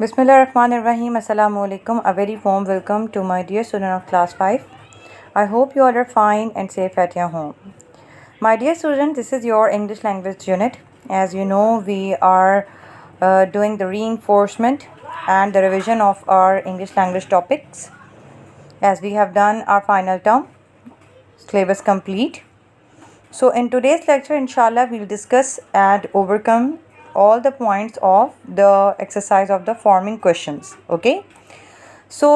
Bismillahirrahmanirrahim. Assalamu alaikum. A very warm welcome to my dear student of class 5. I hope you all are fine and safe at your home. My dear student, this is your English language unit. As you know, we are doing the reinforcement and the revision of our English language topics. As we have done our final term, syllabus complete. So in today's lecture, inshallah, we'll discuss and overcome all the points of the exercise of the forming questions. Okay. So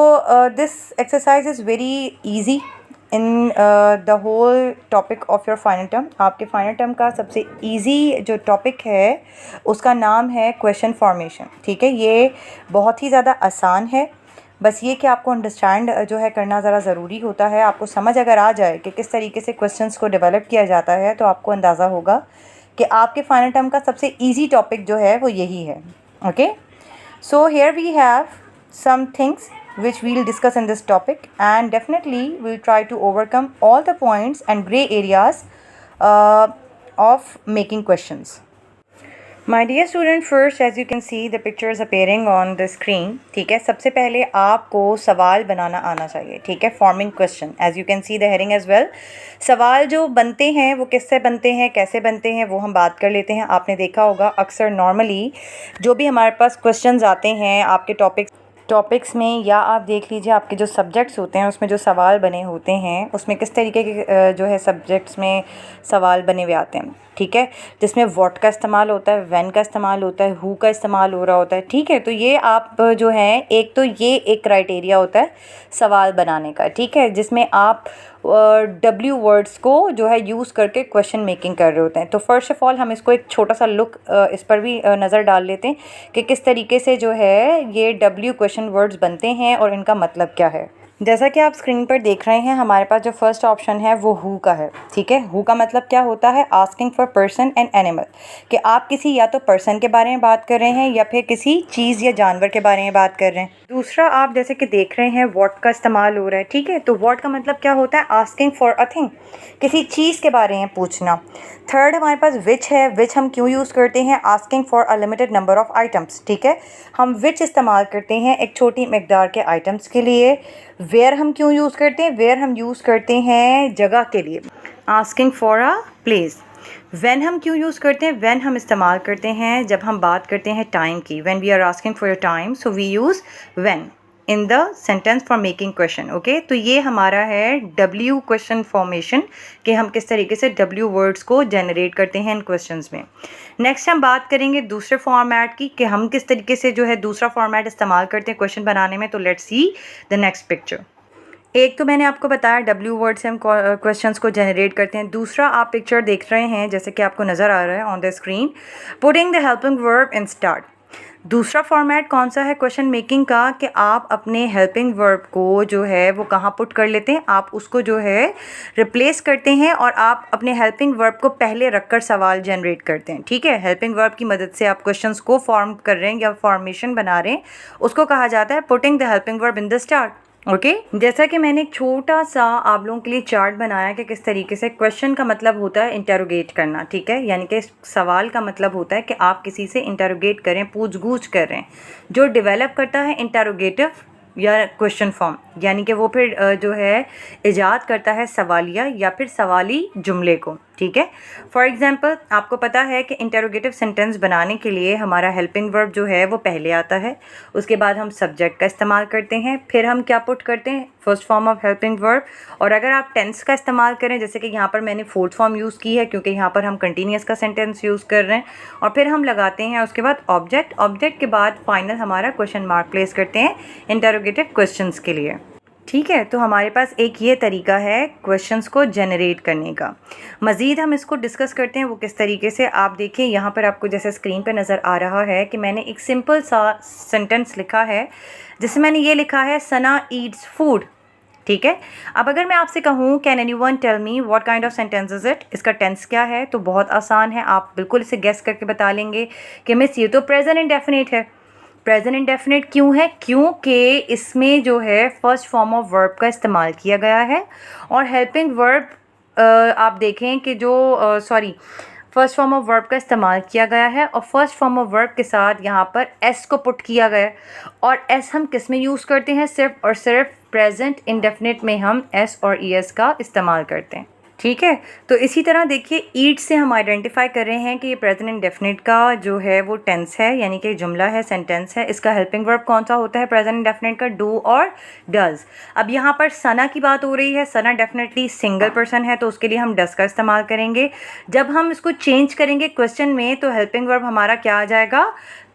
this exercise is very easy in the whole topic of your final term. आपके final term का सबसे easy जो topic है उसका नाम है question formation. ठीक है, ये बहुत ही ज़्यादा आसान है. बस ये कि आपको अंडरस्टैंड जो है करना ज़रा ज़रूरी होता है. आपको समझ अगर आ जाए कि किस तरीके से क्वेश्चंस को डेवलप किया जाता है तो आपको अंदाज़ा होगा कि आपके फाइनल टर्म का सबसे इजी टॉपिक जो है वो यही है. Okay, so here we have some things which we'll discuss in this topic, and definitely we'll try to overcome all the points and gray areas of making questions. My dear student, first as you can see the pictures appearing on the screen. ठीक है, सबसे पहले आपको सवाल बनाना आना चाहिए. ठीक है, forming question. As you can see the heading as well. सवाल जो बनते हैं वो किससे बनते हैं, कैसे बनते हैं, वो हम बात कर लेते हैं. आपने देखा होगा अक्सर नॉर्मली जो भी हमारे पास क्वेश्चंस आते हैं आपके टॉपिक्स में, या आप देख लीजिए आपके जो सब्जेक्ट्स होते हैं उसमें जो सवाल बने होते हैं उसमें किस तरीके के जो है सब्जेक्ट्स में सवाल बने हुए आते हैं. ठीक है, जिसमें व्हाट का इस्तेमाल होता है, व्हेन का इस्तेमाल होता है, हु का इस्तेमाल हो रहा होता है. ठीक है, तो ये आप जो हैं एक तो ये एक क्राइटेरिया होता है सवाल बनाने का. ठीक है, जिसमें आप डब्ल्यू वर्ड्स को जो है यूज़ करके क्वेश्चन मेकिंग कर रहे होते हैं. तो फर्स्ट ऑफ ऑल हम इसको एक छोटा सा लुक इस पर भी नज़र डाल लेते हैं कि किस तरीके से जो है ये डब्ल्यू क्वेश्चन वर्ड्स बनते हैं और इनका मतलब क्या है. जैसा कि आप स्क्रीन पर देख रहे हैं हमारे पास जो फर्स्ट ऑप्शन है वो हु का है. ठीक है, हु का मतलब क्या होता है, asking for person and animal, कि आप किसी या तो पर्सन के बारे में बात कर रहे हैं या फिर किसी चीज़ या जानवर के बारे में बात कर रहे हैं. दूसरा आप जैसे कि देख रहे हैं व्हाट का इस्तेमाल हो रहा है. ठीक है, तो व्हाट का मतलब क्या होता है, आस्किंग फॉर अ थिंग, किसी चीज़ के बारे में पूछना. थर्ड हमारे पास विच है. विच हम क्यों यूज़ करते हैं, asking for a limited number of items. ठीक है, हम विच इस्तेमाल करते हैं एक छोटी मकदार के आइटम्स के लिए. वेयर हम क्यों यूज़ करते हैं, वेयर हम यूज़ करते हैं जगह के लिए, asking for a place. When हम क्यों यूज़ करते हैं, व्हेन हम इस्तेमाल करते हैं जब हम बात करते हैं टाइम की. When we are asking for your time, so we use when in the sentence for making question. Okay, तो ये हमारा है डब्ल्यू क्वेश्चन फॉर्मेशन, कि हम किस तरीके से डब्ल्यू वर्ड्स को जनरेट करते हैं इन क्वेश्चंस में. नेक्स्ट हम बात करेंगे दूसरे फॉर्मेट की, कि हम किस तरीके से जो है दूसरा फॉर्मेट इस्तेमाल करते हैं क्वेश्चन बनाने में. तो let's see the next picture. एक तो मैंने आपको बताया डब्ल्यू वर्ड से हम क्वेश्चंस को जनरेट करते हैं. दूसरा आप पिक्चर देख रहे हैं जैसे कि आपको नज़र आ रहा है on the screen, putting the helping verb in start. दूसरा फॉर्मेट कौन सा है क्वेश्चन मेकिंग का, कि आप अपने हेल्पिंग वर्ब को जो है वो कहाँ पुट कर लेते हैं, आप उसको जो है रिप्लेस करते हैं और आप अपने हेल्पिंग वर्ब को पहले रखकर सवाल जनरेट करते हैं. ठीक है, हेल्पिंग वर्ब की मदद से आप क्वेश्चंस को फॉर्म कर रहे हैं या फॉर्मेशन बना रहे हैं, उसको कहा जाता है putting the helping verb in the start. Okay, जैसा कि मैंने एक छोटा सा आप लोगों के लिए चार्ट बनाया कि किस तरीके से क्वेश्चन का मतलब होता है इंटरोगेट करना. ठीक है, यानी कि सवाल का मतलब होता है कि आप किसी से इंटरोगेट करें, पूछ गूछ कर रहे हैं. जो डेवलप करता है इंटरोगेटिव या क्वेश्चन फॉर्म, यानी कि वो फिर जो है इजाद करता है सवालिया या फिर सवाली जुमले को. ठीक है, फॉर एग्जांपल आपको पता है कि इंटरोगेटिव सेंटेंस बनाने के लिए हमारा हेल्पिंग वर्ब जो है वो पहले आता है, उसके बाद हम सब्जेक्ट का इस्तेमाल करते हैं, फिर हम क्या पुट करते हैं, first form of helping verb. और अगर आप टेंस का इस्तेमाल करें, जैसे कि यहाँ पर मैंने फोर्थ फॉर्म यूज़ की है क्योंकि यहाँ पर हम कंटिन्यूस का सेंटेंस यूज़ कर रहे हैं, और फिर हम लगाते हैं उसके बाद ऑब्जेक्ट. ऑब्जेक्ट के बाद फाइनल हमारा क्वेश्चन मार्क प्लेस करते हैं इंटरोगेटिव क्वेश्चंस के लिए. ठीक है, तो हमारे पास एक ये तरीका है क्वेश्चंस को जनरेट करने का. मज़ीद हम इसको डिस्कस करते हैं वो किस तरीके से. आप देखिए यहाँ पर आपको जैसे स्क्रीन पर नज़र आ रहा है कि मैंने एक सिंपल सा सेंटेंस लिखा है जिसमें मैंने ये लिखा है सना ईट्स फूड. ठीक है, अब अगर मैं आपसे कहूँ can anyone tell me what kind of sentence is it, इसका टेंस क्या है, तो बहुत आसान है, आप बिल्कुल इसे गेस करके बता लेंगे कि मिस ये तो प्रेजेंट इंडेफिनिट है. प्रेजेंट इंडेफिनिट क्यों है, क्योंकि इसमें जो है फर्स्ट फॉर्म ऑफ वर्ब का इस्तेमाल किया गया है, और हेल्पिंग वर्ब आप देखें कि जो फर्स्ट फॉर्म ऑफ वर्ब का इस्तेमाल किया गया है और फर्स्ट फॉर्म ऑफ वर्ब के साथ यहाँ पर एस को पुट किया गया है। और एस हम किस में यूज़ करते हैं? सिर्फ और सिर्फ प्रेजेंट इंडेफिनिट में हम एस और ई एस का इस्तेमाल करते हैं। ठीक है, तो इसी तरह देखिए ईट से हम आइडेंटिफाई कर रहे हैं कि ये प्रेजेंट इंडेफिनिट का जो है वो टेंस है, यानी कि जुमला है, सेंटेंस है। इसका हेल्पिंग वर्ब कौन सा होता है प्रेजेंट इंडेफिनिट का? डू और डज। अब यहाँ पर सना की बात हो रही है। सना डेफिनेटली सिंगल पर्सन है तो उसके लिए हम डज का इस्तेमाल करेंगे। जब हम इसको चेंज करेंगे क्वेश्चन में तो हेल्पिंग वर्ब हमारा क्या आ जाएगा?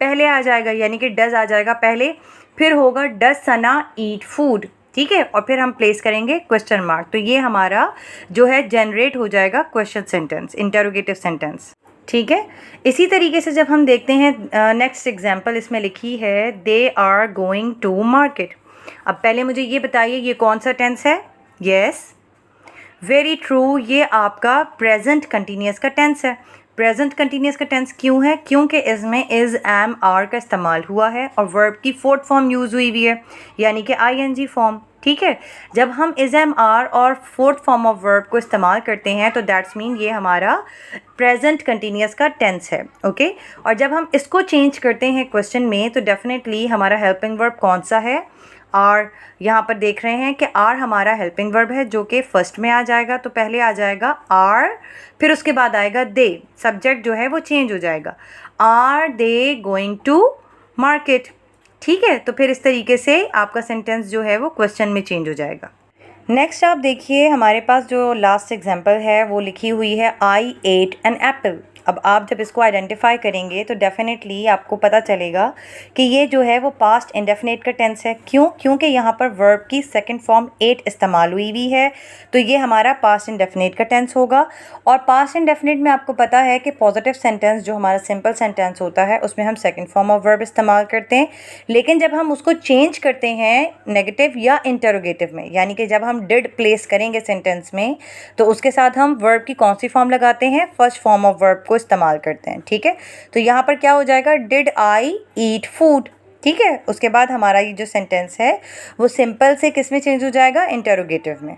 पहले आ जाएगा, यानी कि डज आ जाएगा पहले, फिर होगा डज सना ईट फूड। ठीक है, और फिर हम प्लेस करेंगे क्वेश्चन मार्क। तो ये हमारा जो है जनरेट हो जाएगा क्वेश्चन सेंटेंस, इंटरोगेटिव सेंटेंस। ठीक है, इसी तरीके से जब हम देखते हैं नेक्स्ट एग्जांपल इसमें लिखी है they are going to market. अब पहले मुझे ये बताइए ये कौन सा टेंस है? यस, वेरी ट्रू, ये आपका प्रेजेंट कंटिन्यूस का टेंस है। प्रेजेंट कंटिन्यूस का टेंस क्यों है? क्योंकि इसमें इज़, एम, आर का इस्तेमाल हुआ है और वर्ब की फोर्थ फॉर्म यूज़ हुई हुई है, यानी कि आईएनजी फॉर्म। ठीक है, जब हम इज़, एम, आर और फोर्थ फॉर्म ऑफ वर्ब को इस्तेमाल करते हैं तो दैट्स मीन ये हमारा प्रेजेंट कंटिन्यूस का टेंस है। ओके, और जब हम इसको चेंज करते हैं क्वेश्चन में तो डेफिनेटली हमारा हेल्पिंग वर्ब कौन सा है? आर। यहाँ पर देख रहे हैं कि आर हमारा हेल्पिंग वर्ब है जो कि फर्स्ट में आ जाएगा। तो पहले आ जाएगा आर, फिर उसके बाद आएगा दे, सब्जेक्ट जो है वो चेंज हो जाएगा, are they going to market. ठीक है, तो फिर इस तरीके से आपका सेंटेंस जो है वो क्वेश्चन में चेंज हो जाएगा। नेक्स्ट आप देखिए हमारे पास जो लास्ट एग्जांपल है वो लिखी हुई है आई एट एन एप्पल। अब आप जब इसको आइडेंटिफाई करेंगे तो डेफिनेटली आपको पता चलेगा कि ये जो है वो पास्ट इंडेफिनिट का टेंस है। क्यों? क्योंकि यहाँ पर वर्ब की सेकंड फॉर्म एट इस्तेमाल हुई हुई है, तो ये हमारा पास्ट इंडेफिनिट का टेंस होगा। और पास्ट इंडेफिनिट में आपको पता है कि पॉजिटिव सेंटेंस जो हमारा सिंपल सेंटेंस होता है उसमें हम सेकेंड फॉर्म ऑफ वर्ब इस्तेमाल करते हैं, लेकिन जब हम उसको चेंज करते हैं नेगेटिव या इंटरोगेटिव में, यानी कि जब हम डिड प्लेस करेंगे सेंटेंस में तो उसके साथ हम वर्ब की कौन सी फॉर्म लगाते हैं? फर्स्ट फॉर्म ऑफ वर्ब को इस्तेमाल करते हैं। ठीक है, तो यहाँ पर क्या हो जाएगा? Did I eat food. ठीक है, उसके बाद हमारा ये जो सेंटेंस है वो सिंपल से किस में चेंज हो जाएगा? इंटरोगेटिव में।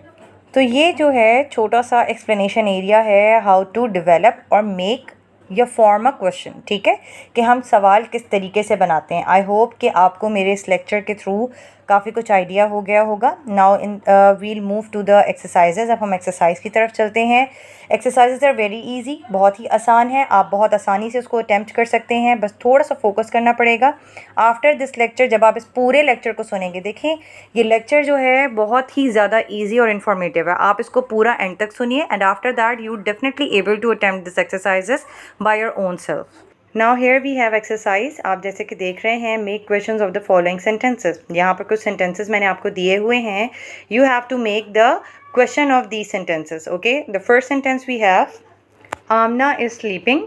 तो ये जो है छोटा सा एक्सप्लेनेशन एरिया है हाउ टू डेवलप और मेक या फॉर्म अ क्वेश्चन। ठीक है, कि हम सवाल किस तरीके से बनाते हैं। आई होप कि आपको मेरे इस लेक्चर के थ्रू काफ़ी कुछ आइडिया हो गया होगा। Now in will move to the exercises. अब हम एक्सरसाइज की तरफ चलते हैं। एक्सरसाइजेज आर वेरी इजी, बहुत ही आसान है, आप बहुत आसानी से उसको अटैम्प्ट कर सकते हैं, बस थोड़ा सा फोकस करना पड़ेगा। आफ्टर दिस लेक्चर जब आप इस पूरे लेक्चर को सुनेंगे, देखें ये लेक्चर जो है बहुत ही ज़्यादा ईजी और इन्फॉर्मेटिव है, आप इसको पूरा एंड तक सुनिए and after that you definitely able to attempt this exercises by your own self. Now here we have exercise. आप जैसे कि देख रहे हैं make questions of the following sentences. यहाँ पर कुछ सेंटेंसेस मैंने आपको दिए हुए हैं, you have to make the question of these sentences. Okay, the first sentence we have Amna is sleeping.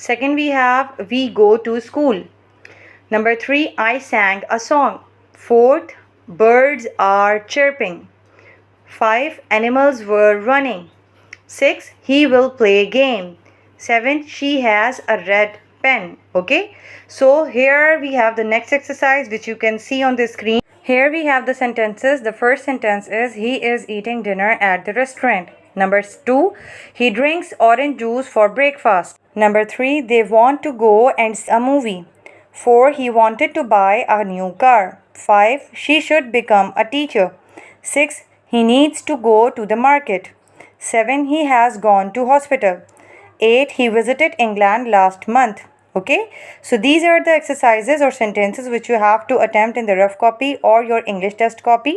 Second we have we go to school. Number 3 I सैंग a song. 4th birds are chirping. 5 animals were running. 6 he will play a game. 7 she has a red pen. Okay, so here we have the next exercise which you can see on the screen. Here we have the sentences. The first sentence is he is eating dinner at the restaurant. Number 2, he drinks orange juice for breakfast. Number 3, they want to go and see a movie. 4, he wanted to buy a new car. 5, she should become a teacher. 6, he needs to go to the market. 7, he has gone to hospital. 8, he visited England last month. Okay, so these are the exercises or sentences which you have to attempt in the rough copy or your English test copy,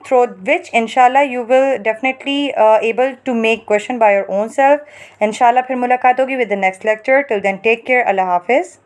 through which inshallah you will definitely able to make question by your own self. Inshallah फिर मुलाकात होगी with the next lecture. Till then take care. Allah Hafiz.